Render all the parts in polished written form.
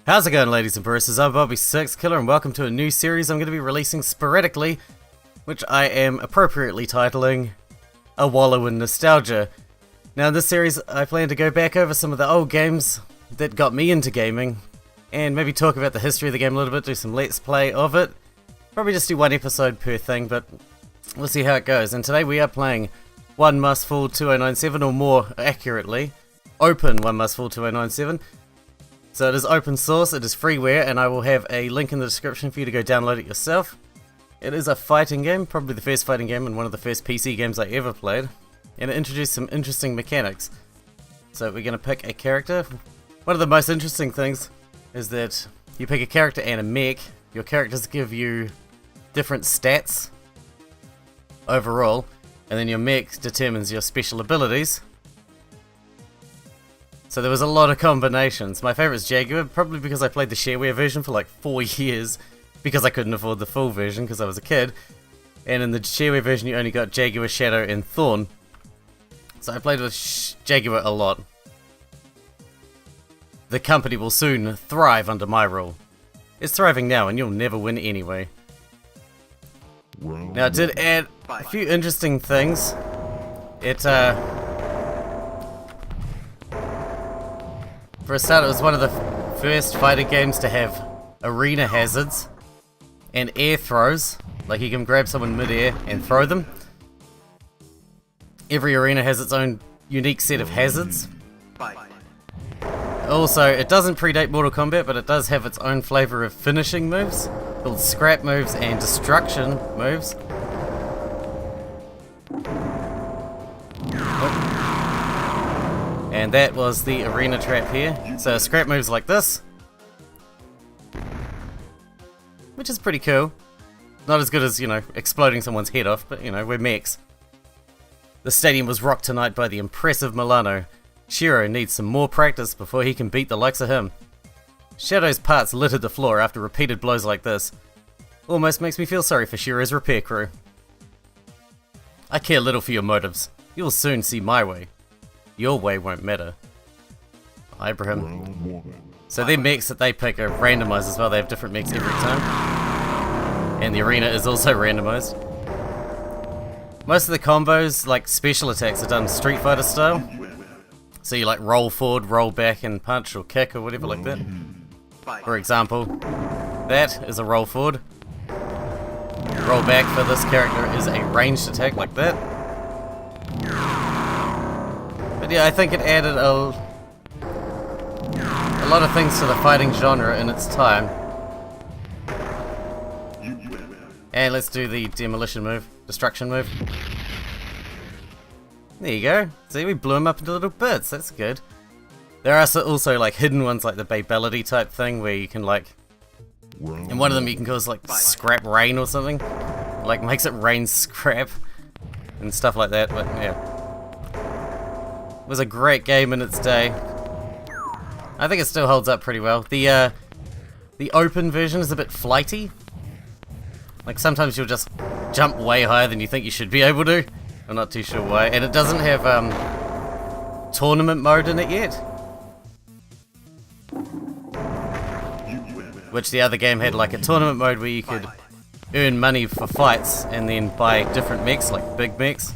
How's it going, ladies and baristas? I'm Bobby6Killer and welcome to a new series I'm going to be releasing sporadically, which I am appropriately titling A Wallow in Nostalgia. Now in this series I plan to go back over some of the old games that got me into gaming, and maybe talk about the history of the game a little bit, do some let's play of it. Probably just do one episode per thing, but we'll see how it goes. And today we are playing One Must Fall 2097, or more accurately, Open One Must Fall 2097. So it is open source, it is freeware, and I will have a link in the description for you to go download it yourself. It is a fighting game, probably the first fighting game and one of the first PC games I ever played, and it introduced some interesting mechanics. So we're going to pick a character. One of the most interesting things is that you pick a character and a mech. Your characters give you different stats overall, and then your mech determines your special abilities. So there was a lot of combinations. My favourite is Jaguar, probably because I played the shareware version for like 4 years, because I couldn't afford the full version because I was a kid. And in the shareware version you only got Jaguar, Shadow and Thorn. So I played with Jaguar a lot. The company will soon thrive under my rule. It's thriving now and you'll never win anyway. Now it did add a few interesting things. For a start, it was one of the first fighting games to have arena hazards and air throws, like you can grab someone mid-air and throw them. Every arena has its own unique set of hazards. Also, it doesn't predate Mortal Kombat, but it does have its own flavour of finishing moves, called scrap moves and destruction moves. And that was the arena trap here. So scrap moves like this, which is pretty cool. Not as good as, you know, exploding someone's head off, but, you know, we're mechs. The stadium was rocked tonight by the impressive Milano. Shiro needs some more practice before he can beat the likes of him. Shadow's parts littered the floor after repeated blows like this. Almost makes me feel sorry for Shiro's repair crew. I care little for your motives. You'll soon see my way. Your way won't matter. Ibrahim. So their mechs that they pick are randomized as well. They have different mechs every time. And the arena is also randomized. Most of the combos, like special attacks, are done Street Fighter style. So you like roll forward, roll back and punch or kick or whatever like that. For example, that is a roll forward. Roll back for this character is a ranged attack like that. But yeah, I think it added a lot of things to the fighting genre in its time. And let's do the demolition move, destruction move. There you go. See, we blew them up into little bits, that's good. There are also like hidden ones like the Babality type thing where you can like, and one of them you can cause like scrap rain or something. Like makes it rain scrap and stuff like that, but yeah. It was a great game in its day. I think it still holds up pretty well. The open version is a bit flighty. Like sometimes you'll just jump way higher than you think you should be able to. I'm not too sure why. And it doesn't have tournament mode in it yet. Which the other game had, like a tournament mode where you could earn money for fights and then buy different mechs, like big mechs.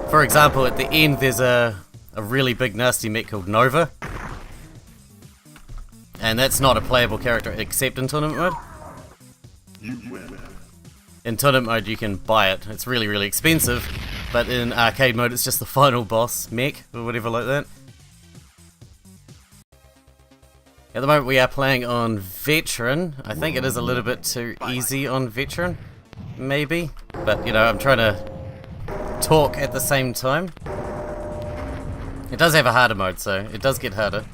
For example, at the end there's a really big nasty mech called Nova. And that's not a playable character except in tournament mode. In tournament mode you can buy it. It's really, really expensive. But in arcade mode it's just the final boss mech or whatever like that. At the moment we are playing on Veteran. I think it is a little bit too easy on Veteran. Maybe. But, you know, I'm trying to talk at the same time. It does have a harder mode, so it does get harder.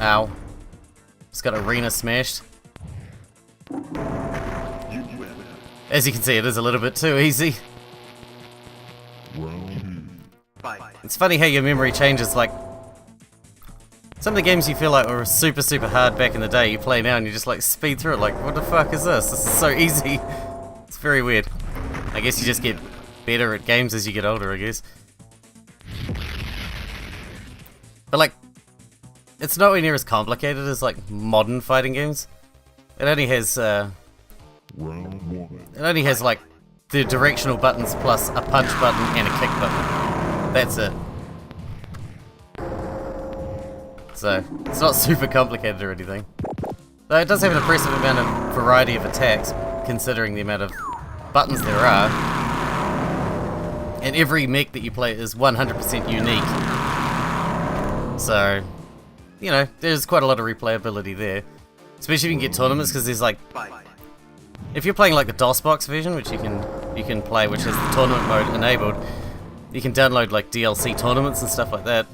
Ow. It's got arena smashed. As you can see, it is a little bit too easy. It's funny how your memory changes, like some of the games you feel like were super, super hard back in the day, you play now and you just like speed through it like, what the fuck is this? This is so easy. It's very weird. I guess you just get better at games as you get older, I guess. But like, it's nowhere near as complicated as like modern fighting games. It only has like the directional buttons plus a punch button and a kick button. That's it. So it's not super complicated or anything. Though it does have an impressive amount of variety of attacks, considering the amount of buttons there are. And every mech that you play is 100% unique. So, you know, there's quite a lot of replayability there. Especially if you can get tournaments, because there's like... If you're playing like the DOSBox version, which you can play, which has the tournament mode enabled, you can download like DLC tournaments and stuff like that.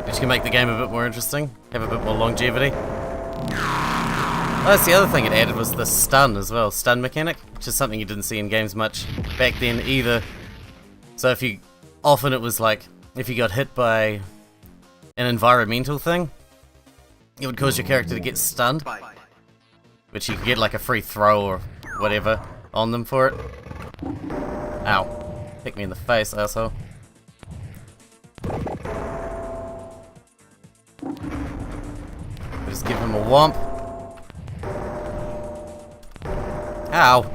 Which can make the game a bit more interesting, have a bit more longevity. Oh, that's the other thing it added was the stun as well, stun mechanic, which is something you didn't see in games much back then either. So often it was like, if you got hit by an environmental thing, it would cause your character to get stunned, which you could get like a free throw or whatever on them for it. Ow. Hit me in the face, asshole. Just give him a whomp. Ow.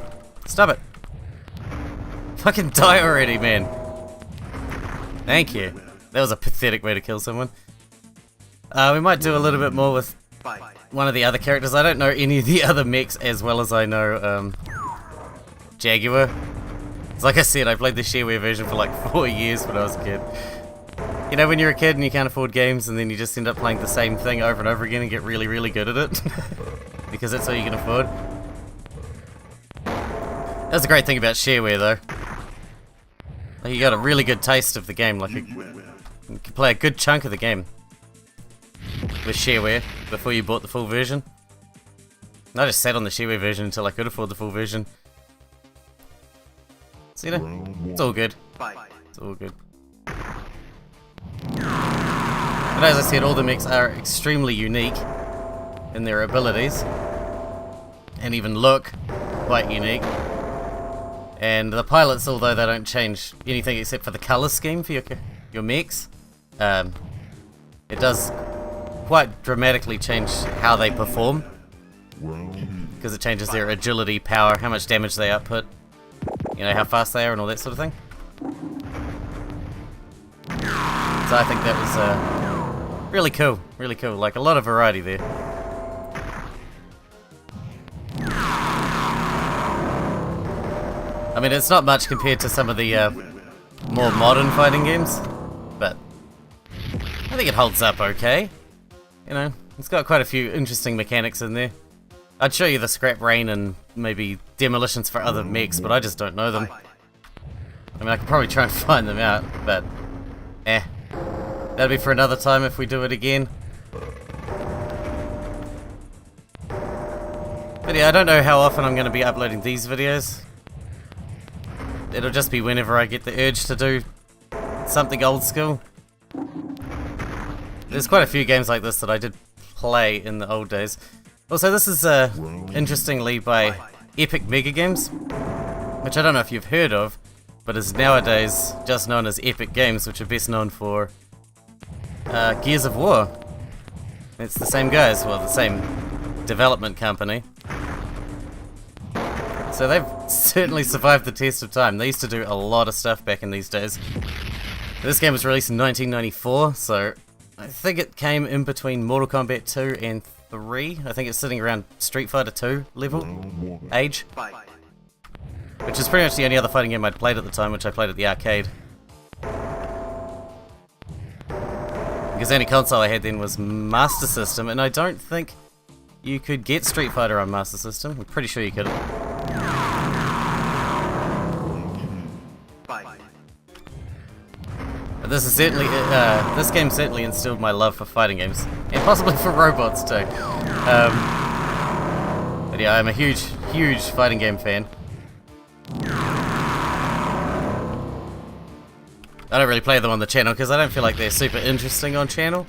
Stop it. Fucking die already, man. Thank you. That was a pathetic way to kill someone. We might do a little bit more with one of the other characters. I don't know any of the other mechs as well as I know Jaguar. It's like I said, I played the shareware version for like 4 years when I was a kid. You know, when you're a kid and you can't afford games and then you just end up playing the same thing over and over again and get really, really good at it. Because that's all you can afford. That's the great thing about shareware though. Like, you got a really good taste of the game, like you can play a good chunk of the game with shareware before you bought the full version. And I just sat on the shareware version until I could afford the full version. So you know, it's all good. It's all good. But as I said, all the mechs are extremely unique in their abilities, and even look quite unique. And the pilots, although they don't change anything except for the colour scheme for your mechs, it does quite dramatically change how they perform, because it changes their agility, power, how much damage they output, you know, how fast they are and all that sort of thing. So I think that was really cool, like a lot of variety there. I mean, it's not much compared to some of the more modern fighting games, but I think it holds up okay. You know, it's got quite a few interesting mechanics in there. I'd show you the scrap rain and maybe demolitions for other mechs, but I just don't know them. I mean, I could probably try and find them out, but that'll be for another time if we do it again. But yeah, I don't know how often I'm going to be uploading these videos. It'll just be whenever I get the urge to do something old school. There's quite a few games like this that I did play in the old days. Also, this is interestingly by Epic Mega Games, which I don't know if you've heard of, but is nowadays just known as Epic Games, which are best known for Gears of War. It's the same guys, well, the same development company. So they've certainly survived the test of time. They used to do a lot of stuff back in these days. This game was released in 1994, so I think it came in between Mortal Kombat 2 and 3. I think it's sitting around Street Fighter 2 level age. Which is pretty much the only other fighting game I'd played at the time, which I played at the arcade. Because the only console I had then was Master System, and I don't think you could get Street Fighter on Master System. I'm pretty sure you could. But this is certainly this game certainly instilled my love for fighting games, and possibly for robots too. But yeah, I'm a huge fighting game fan. I don't really play them on the channel because I don't feel like they're super interesting on channel.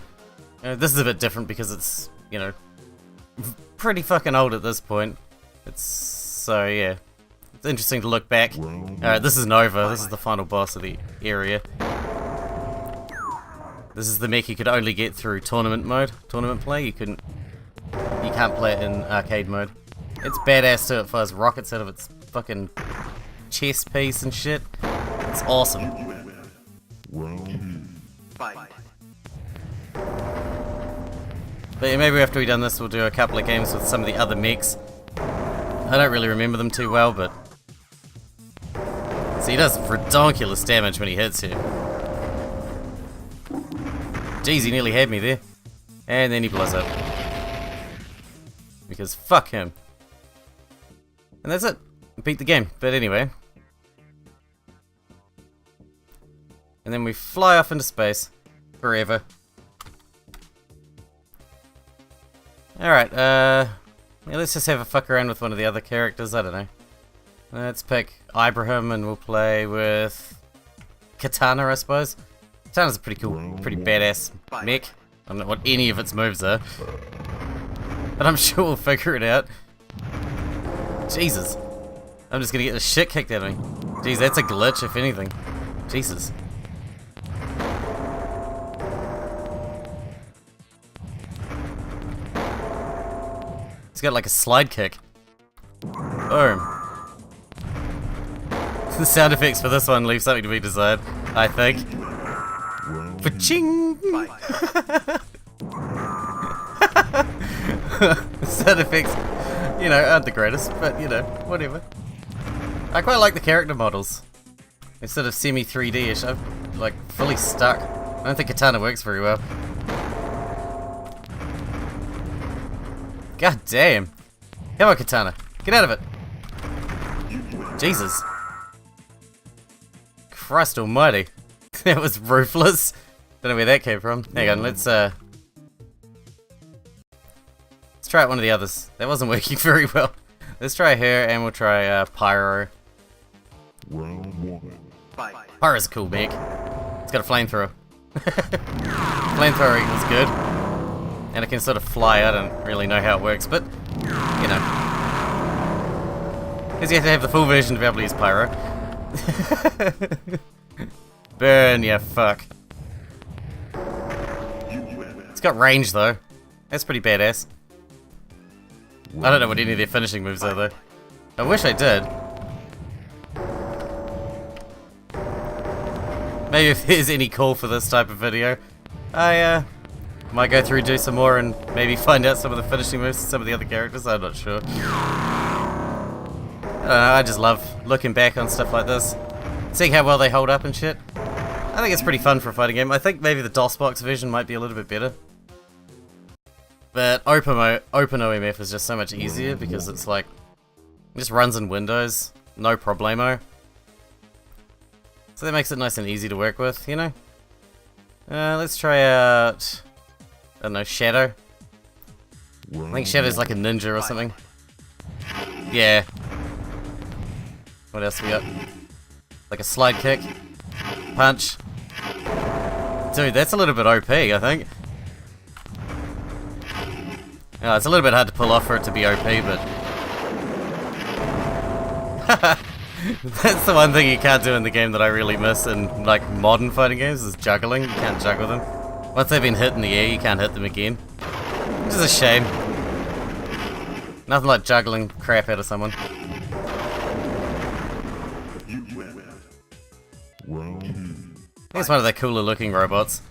This is a bit different because it's, you know, pretty fucking old at this point. So yeah, it's interesting to look back. Alright, this is Nova. This is the final boss of the area. This is the mech you could only get through tournament mode, tournament play. You can't play it in arcade mode. It's badass too. It fires rockets out of its fucking chest piece and shit. It's awesome. But yeah, maybe after we've done this, we'll do a couple of games with some of the other mechs. I don't really remember them too well, but see, he does redonkulous damage when he hits you. Jeez, he nearly had me there. And then he blows up. Because fuck him. And that's it. Beat the game. But anyway. And then we fly off into space. Forever. Alright, yeah, let's just have a fuck around with one of the other characters. I don't know. Let's pick Ibrahim and we'll play with Katana, I suppose. Katana's a pretty cool, pretty badass mech. I don't know what any of its moves are, but I'm sure we'll figure it out. Jesus. I'm just gonna get the shit kicked out of me. Jeez, that's a glitch, if anything. Jesus. It's got like a slide kick. Boom. The sound effects for this one leave something to be desired, I think. Fa-ching! The sound effects, you know, aren't the greatest, but you know, whatever. I quite like the character models. Instead of semi 3D-ish, I'm like fully stuck. I don't think Katana works very well. God damn. Come on, Katana. Get out of it. Jesus. Christ almighty. That was ruthless. Don't know where that came from. Hang on, let's try out one of the others. That wasn't working very well. Let's try her and we'll try Pyro. Pyro's a cool mech. It's got a flamethrower. Flamethrower equals good. And it can sort of fly. I don't really know how it works, but you know. Because you have to have the full version to be able to use Pyro. Burn, yeah, fuck. It's got range though. That's pretty badass. I don't know what any of their finishing moves are though. I wish I did. Maybe if there's any call for this type of video, I might go through, do some more, and maybe find out some of the finishing moves of some of the other characters. I'm not sure. I don't know, I just love looking back on stuff like this, seeing how well they hold up and shit. I think it's pretty fun for a fighting game. I think maybe the DOSBox version might be a little bit better. But OpenOMF is just so much easier because it's like, it just runs in Windows, no problemo. So that makes it nice and easy to work with, you know? Let's try out, I don't know, Shadow. I think Shadow's like a ninja or something. Yeah. What else we got? Like a slide kick. Punch. Dude, that's a little bit OP, I think. It's a little bit hard to pull off for it to be OP, but... That's the one thing you can't do in the game that I really miss in, like, modern fighting games, is juggling. You can't juggle them. Once they've been hit in the air, you can't hit them again. Which is a shame. Nothing like juggling crap out of someone. I think it's one of the cooler looking robots.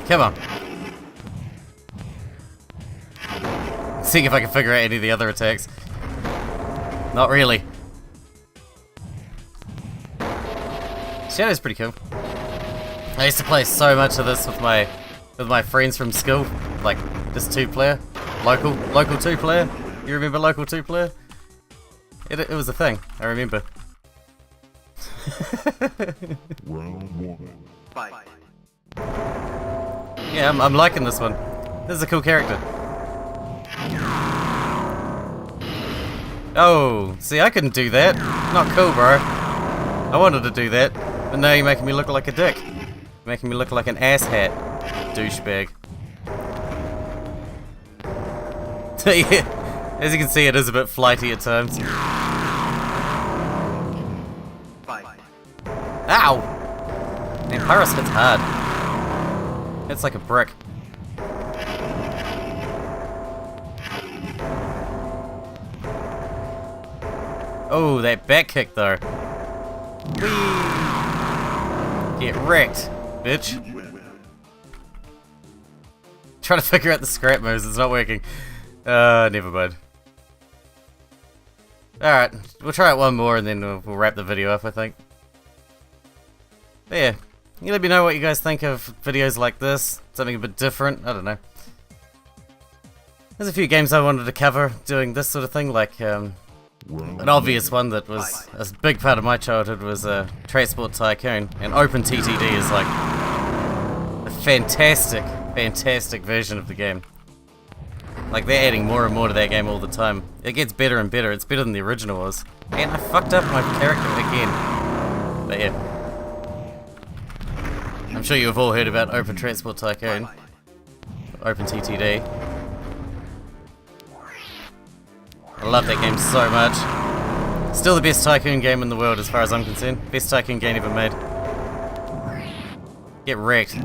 Come on. Seeing if I can figure out any of the other attacks. Not really. Shadow's pretty cool. I used to play so much of this with my friends from school, like this 2-player, local 2-player. You remember local 2-player? It was a thing. I remember. Yeah, I'm liking this one. This is a cool character. Oh, see, I couldn't do that. Not cool, bro. I wanted to do that, but now you're making me look like a dick. You're making me look like an asshat. Douchebag. As you can see, it is a bit flighty at times. Ow! Man, Pyrus hits hard. It's like a brick. Oh, that back kick though. Whee! Get wrecked, bitch. Trying to figure out the scrap moves, it's not working. Never mind. Alright, we'll try it one more and then we'll wrap the video up, I think. But yeah, you let me know what you guys think of videos like this. Something a bit different, I don't know. There's a few games I wanted to cover doing this sort of thing, like an obvious one that was a big part of my childhood was Transport Tycoon, and Open TTD is like a fantastic version of the game. Like, they're adding more and more to that game all the time. It gets better and better. It's better than the original was. And I fucked up my character again. But yeah. I'm sure you've all heard about Open Transport Tycoon. Open TTD. I love that game so much. Still the best Tycoon game in the world as far as I'm concerned. Best Tycoon game ever made. Get wrecked.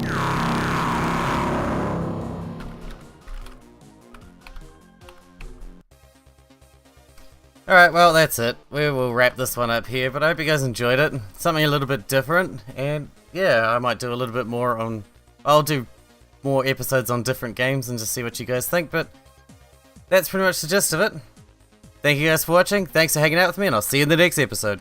Alright, well that's it. We will wrap this one up here, but I hope you guys enjoyed it. Something a little bit different, and yeah, I might do a little bit more on... I'll do more episodes on different games and just see what you guys think, but that's pretty much the gist of it. Thank you guys for watching, thanks for hanging out with me, and I'll see you in the next episode.